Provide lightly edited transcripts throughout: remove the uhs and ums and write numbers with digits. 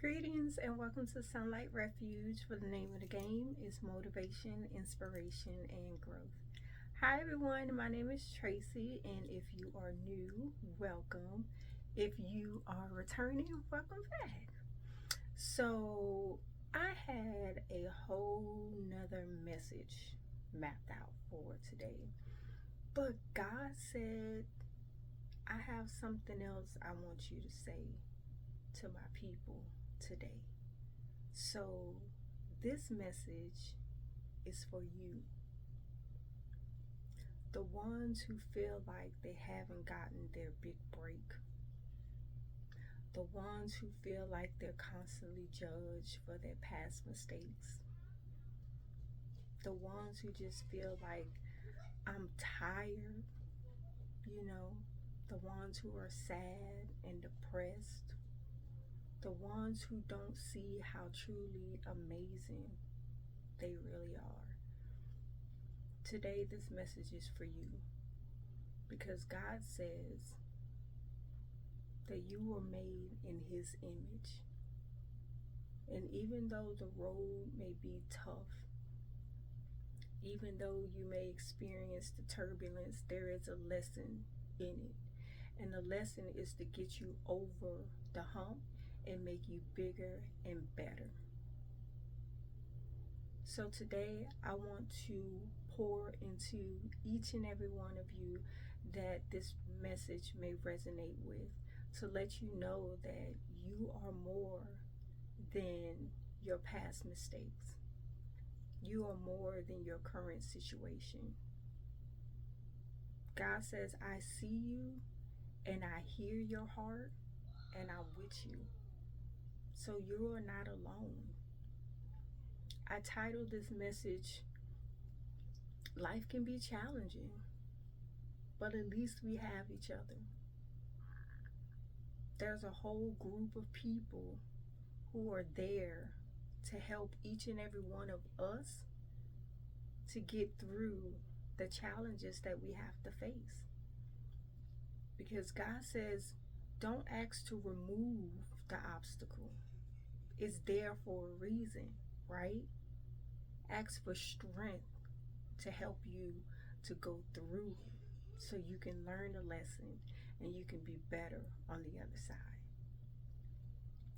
Greetings and welcome to Sunlight Refuge, where the name of the game is motivation, inspiration, and growth. Hi everyone, my name is Tracey, and if you are new, welcome. If you are returning, welcome back. So, I had a whole nother message mapped out for today, but God said, I have something else I want you to say to my people today. So, this message is for you, the ones who feel like they haven't gotten their big break, the ones who feel like they're constantly judged for their past mistakes, the ones who just feel like I'm tired, the ones who are sad and depressed, the ones who don't see how truly amazing they really are. Today, this message is for you because God says that you were made in His image. And even though the road may be tough, even though you may experience the turbulence, there is a lesson in it. And the lesson is to get you over the hump and make you bigger and better. So today I want to pour into each and every one of you that this message may resonate with, to let you know that you are more than your past mistakes. You are more than your current situation. God says, I see you and I hear your heart and I'm with you. So you are not alone. I titled this message, Life Can Be Challenging, but at least we have each other. There's a whole group of people who are there to help each and every one of us to get through the challenges that we have to face. Because God says, don't ask to remove the obstacle. It's there for a reason, right? Ask for strength to help you to go through it so you can learn the lesson and you can be better on the other side.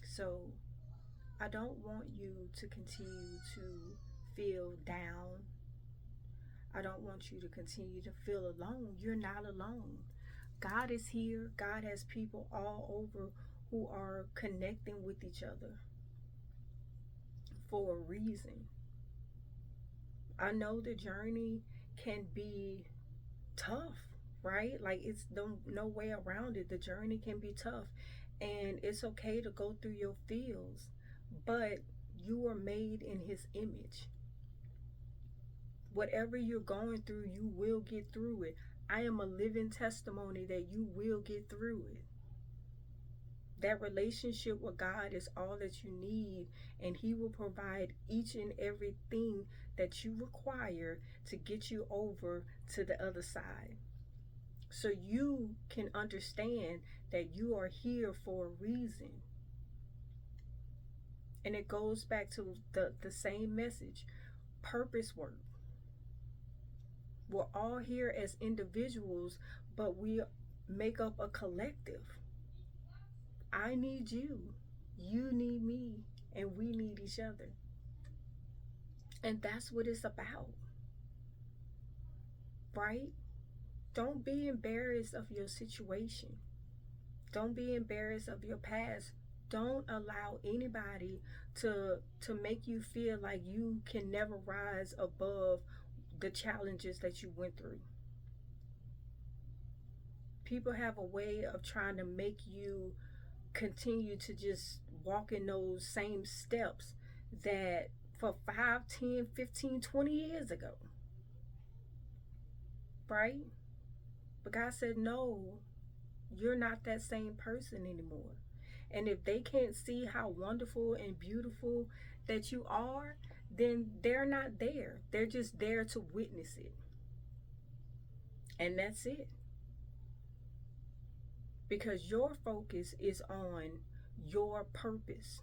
So I don't want you to continue to feel down. I don't want you to continue to feel alone. You're not alone. God is here. God has people all over who are connecting with each other for a reason. I know the journey can be tough, right? Like, it's no way around it. The journey can be tough, and it's okay to go through your feels, but you are made in His image. Whatever you're going through, you will get through it. I am a living testimony that you will get through it. That relationship with God is all that you need, and He will provide each and everything that you require to get you over to the other side. So you can understand that you are here for a reason. And it goes back to the same message, purpose work. We're all here as individuals, but we make up a collective. I need you, you need me, and we need each other. And that's what it's about, right? Don't be embarrassed of your situation. Don't be embarrassed of your past. Don't allow anybody to make you feel like you can never rise above the challenges that you went through. People have a way of trying to make you continue to just walk in those same steps that for 5, 10, 15, 20 years ago, right? But God said, no, you're not that same person anymore. And if they can't see how wonderful and beautiful that you are, then they're not there. They're just there to witness it. And that's it. Because your focus is on your purpose.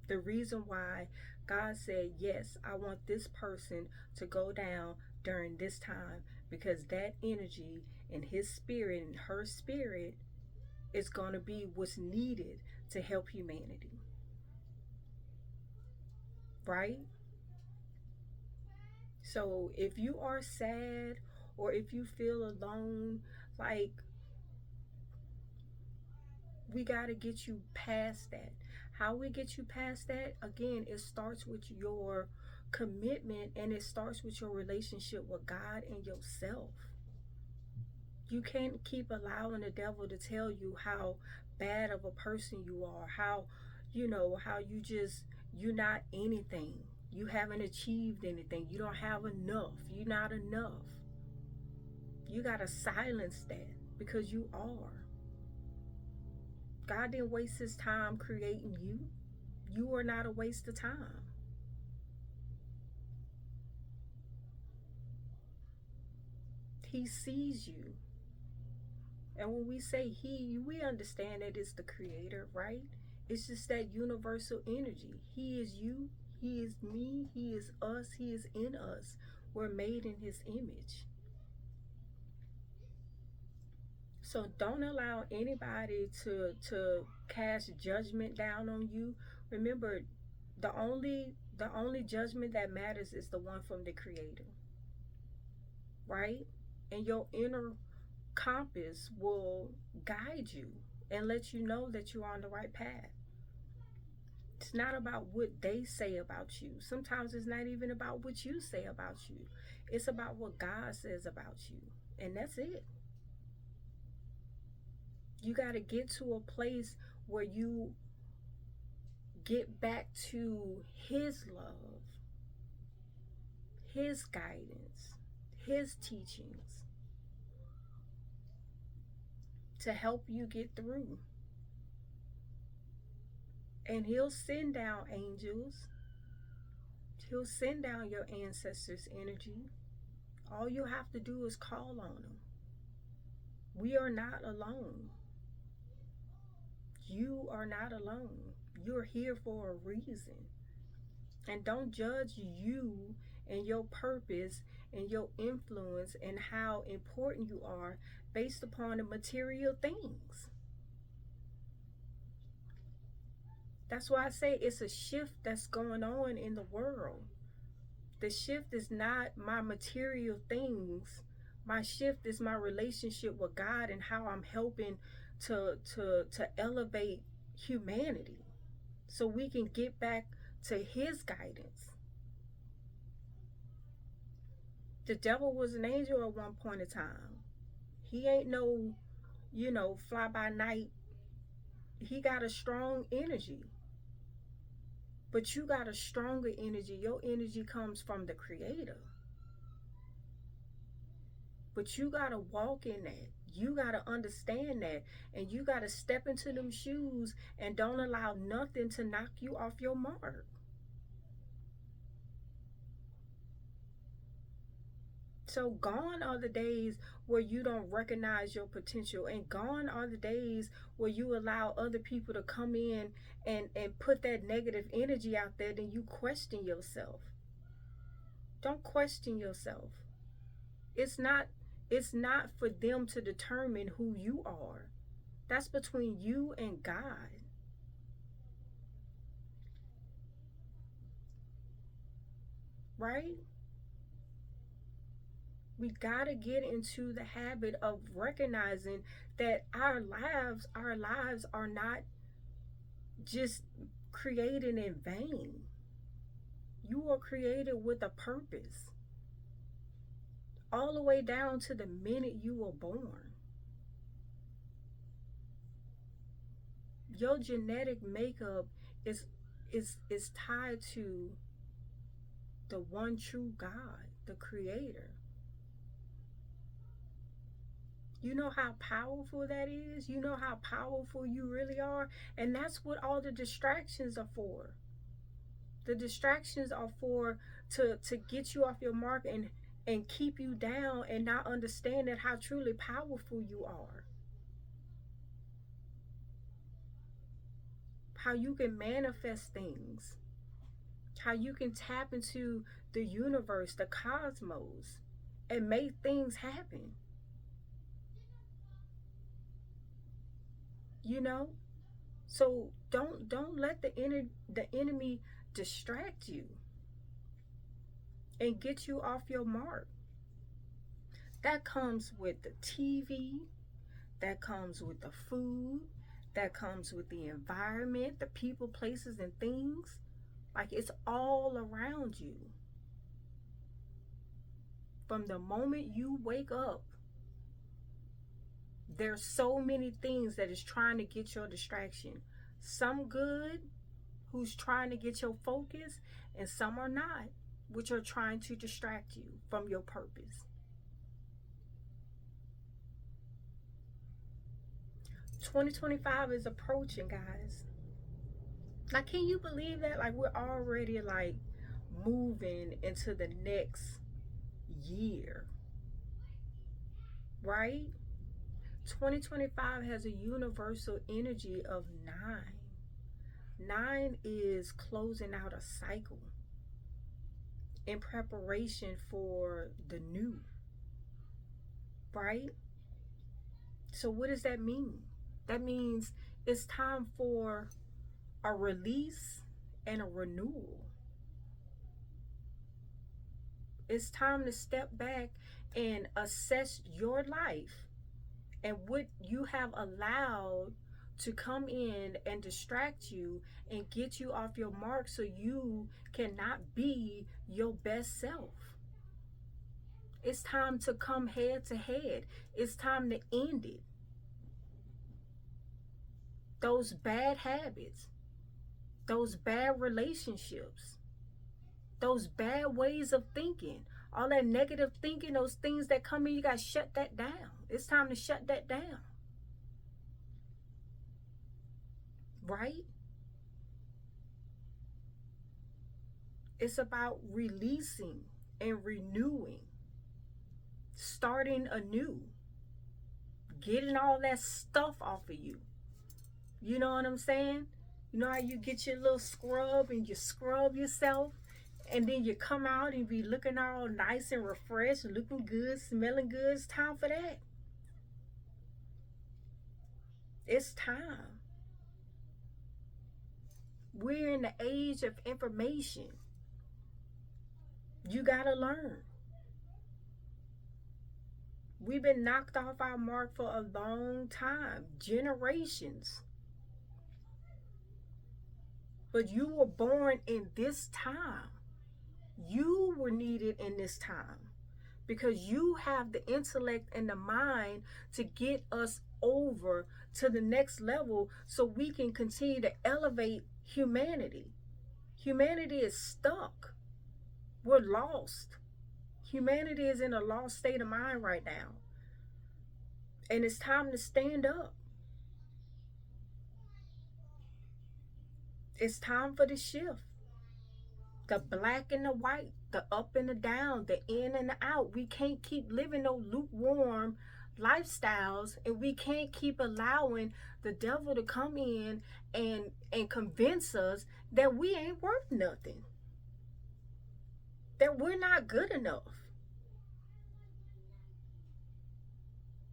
The reason why God said, yes, I want this person to go down during this time, because that energy and his spirit and her spirit is going to be what's needed to help humanity, right? So if you are sad or if you feel alone, like, we got to get you past that. How we get you past that? Again, it starts with your commitment, and it starts with your relationship with God and yourself. You can't keep allowing the devil to tell you how bad of a person you are, how, how you're not anything. You haven't achieved anything. You don't have enough. You're not enough. You got to silence that, because you are. God didn't waste his time creating you. You are not a waste of time. He sees you. And when we say he, we understand that it's the creator, right? It's just that universal energy. He is you, he is me, he is us, he is in us. We're made in his image. So don't allow anybody to cast judgment down on you. Remember, the only judgment that matters is the one from the creator, right? And your inner compass will guide you and let you know that you're on the right path. It's not about what they say about you. Sometimes it's not even about what you say about you. It's about what God says about you. And that's it. You got to get to a place where you get back to his love, his guidance, his teachings to help you get through. And he'll send down angels. He'll send down your ancestors' energy. All you have to do is call on them. We are not alone. You are not alone. You're here for a reason. And don't judge you and your purpose and your influence and how important you are based upon the material things. That's why I say it's a shift that's going on in the world. The shift is not my material things. My shift is my relationship with God and how I'm helping to elevate humanity so we can get back to his guidance. The devil was an angel at one point in time. He ain't no, fly by night. He got a strong energy. But you got a stronger energy. Your energy comes from the creator. But you got to walk in that. You got to understand that. And you got to step into them shoes and don't allow nothing to knock you off your mark. So gone are the days where you don't recognize your potential, and gone are the days where you allow other people to come in and put that negative energy out there, then you question yourself. Don't question yourself. It's not for them to determine who you are. That's between you and God. Right? We got to get into the habit of recognizing that our lives are not just created in vain. You are created with a purpose. All the way down to the minute you were born. Your genetic makeup is tied to the one true God, the creator. You know how powerful that is? You know how powerful you really are? And that's what all the distractions are for. The distractions are for to get you off your mark and keep you down and not understanding how truly powerful you are. how you can manifest things, how you can tap into the universe, the cosmos, and make things happen. You know? So don't let the enemy distract you and get you off your mark. That comes with the TV, that comes with the food, that comes with the environment, the people, places, and things. Like, it's all around you. From the moment you wake up, there's so many things that is trying to get your distraction. Some good, who's trying to get your focus, and some are not, which are trying to distract you from your purpose. 2025 is approaching, guys. Now, can you believe that? Like, we're already like moving into the next year, right? 2025 has a universal energy of 9. 9 is closing out a cycle in preparation for the new, right? So what does that mean? That means it's time for a release and a renewal. It's time to step back and assess your life and what you have allowed to come in and distract you and get you off your mark, so you cannot be your best self. It's time to come head to head. It's time to end it. Those bad habits, those bad relationships, those bad ways of thinking, all that negative thinking, those things that come in, you got to shut that down. It's time to shut that down. Right? It's about releasing and renewing, starting anew, getting all that stuff off of you. You know what I'm saying? You know how you get your little scrub and you scrub yourself, and then you come out and be looking all nice and refreshed, looking good, smelling good. It's time for that. It's time. We're in the age of information. You gotta learn. We've been knocked off our mark for a long time, generations. But you were born in this time. You were needed in this time because you have the intellect and the mind to get us over to the next level so we can continue to elevate humanity. Humanity is stuck. We're lost. Humanity is in a lost state of mind right now. And it's time to stand up. It's time for the shift. The black and the white, the up and the down, the in and the out. We can't keep living no lukewarm lifestyles, and we can't keep allowing the devil to come in and convince us that we ain't worth nothing, that we're not good enough.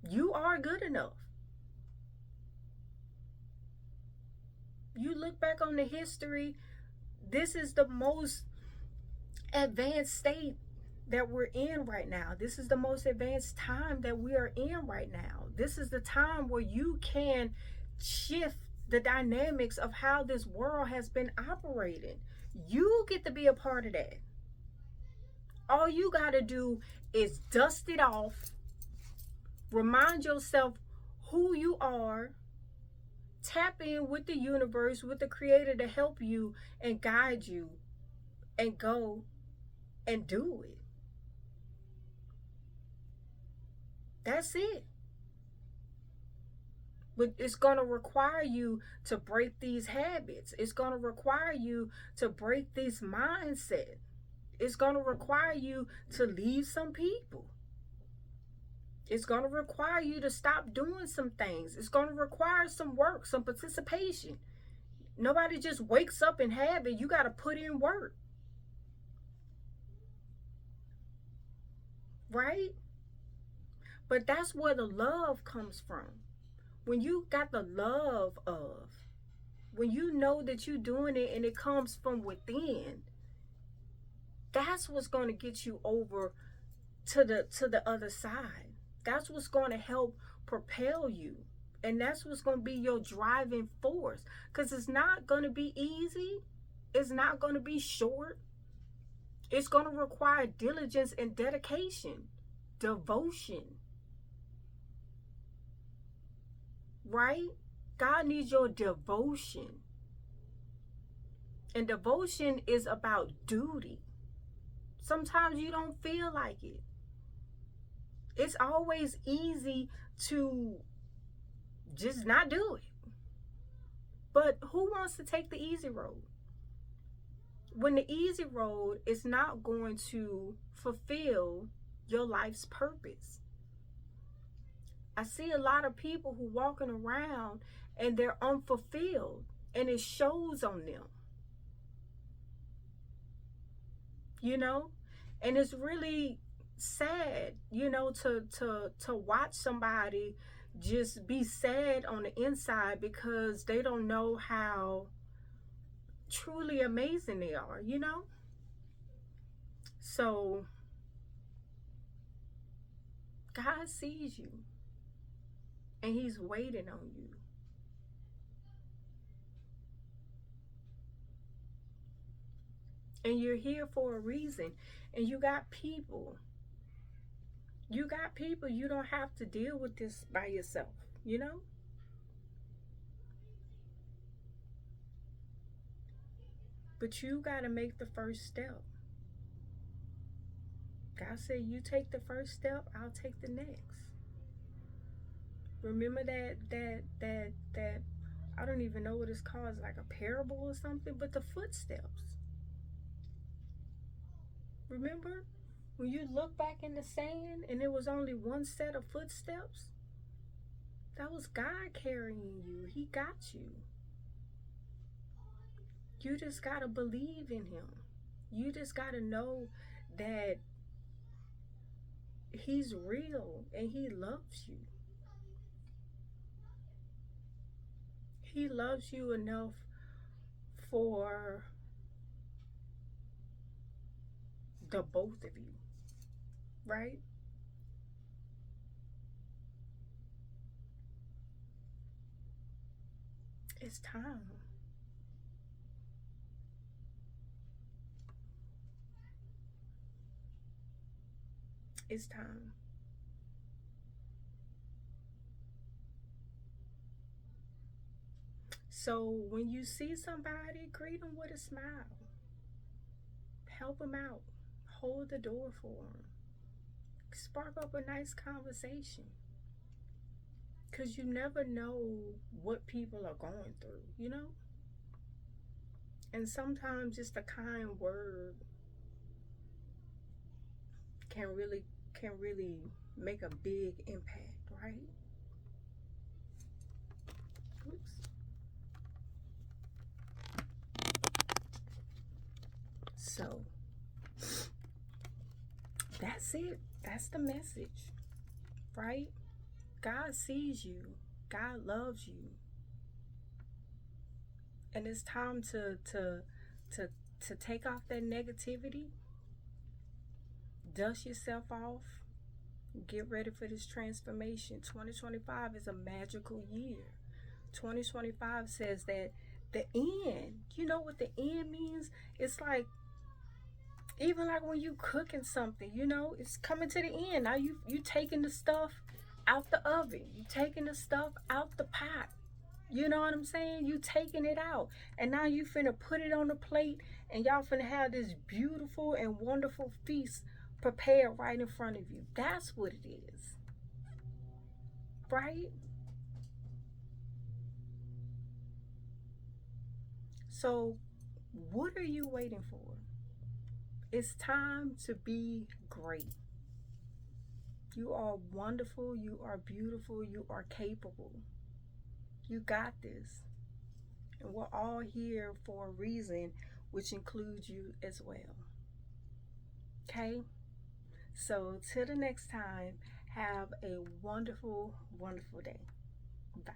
You are good enough. You look back on the history, this is the most advanced state that we're in right now. This is the most advanced time that we are in right now. This is the time where you can shift the dynamics of how this world has been operating. You get to be a part of that. All you got to do is dust it off, remind yourself who you are, tap in with the universe, with the creator to help you and guide you, and go and do it. That's it. But it's going to require you to break these habits. It's going to require you to break this mindset. It's going to require you to leave some people. It's going to require you to stop doing some things. It's going to require some work, some participation. Nobody just wakes up and have it. You got to put in work, right? But that's where the love comes from. When you got the love of, when you know that you're doing it and it comes from within, that's what's going to get you over to the other side. That's what's going to help propel you. And that's what's going to be your driving force. Because it's not going to be easy. It's not going to be short. It's going to require diligence and dedication, devotion, right? God needs your devotion. And devotion is about duty. Sometimes you don't feel like it. It's always easy to just not do it. But who wants to take the easy road? When the easy road is not going to fulfill your life's purpose. I see a lot of people who walking around and they're unfulfilled, and it shows on them. You know? And it's really sad, you know, to watch somebody just be sad on the inside because they don't know how truly amazing they are, you know? So God sees you and he's waiting on you. And you're here for a reason. And you got people. You don't have to deal with this by yourself, you know? But you got to make the first step. God said, you take the first step, I'll take the next. Remember that I don't even know what it's called, it's like a parable or something, but the footsteps. Remember when you look back in the sand and it was only one set of footsteps? That was God carrying you. He got you. You just got to believe in him. You just got to know that he's real and he loves you. He loves you enough for the both of you, right? It's time. It's time. So when you see somebody, greet them with a smile. Help them out. Hold the door for them. Spark up a nice conversation. Because you never know what people are going through, you know? And sometimes just a kind word can really make a big impact, right? Oops. So that's it. That's the message, right? God sees you. God loves you. And it's time to take off that negativity. Dust yourself off. Get ready for this transformation. 2025 is a magical year. 2025 says that the end, you know what the end means? It's like, even like when you cooking something, you know, it's coming to the end. Now you taking the stuff out the oven. You taking the stuff out the pot. You know what I'm saying? You taking it out. And now you finna put it on the plate and y'all finna have this beautiful and wonderful feast prepared right in front of you. That's what it is. Right? So what are you waiting for? It's time to be great. You are wonderful. You are beautiful. You are capable. You got this. and we're all here for a reason, which includes you as well. Okay? So, till the next time, have a wonderful, wonderful day. Bye.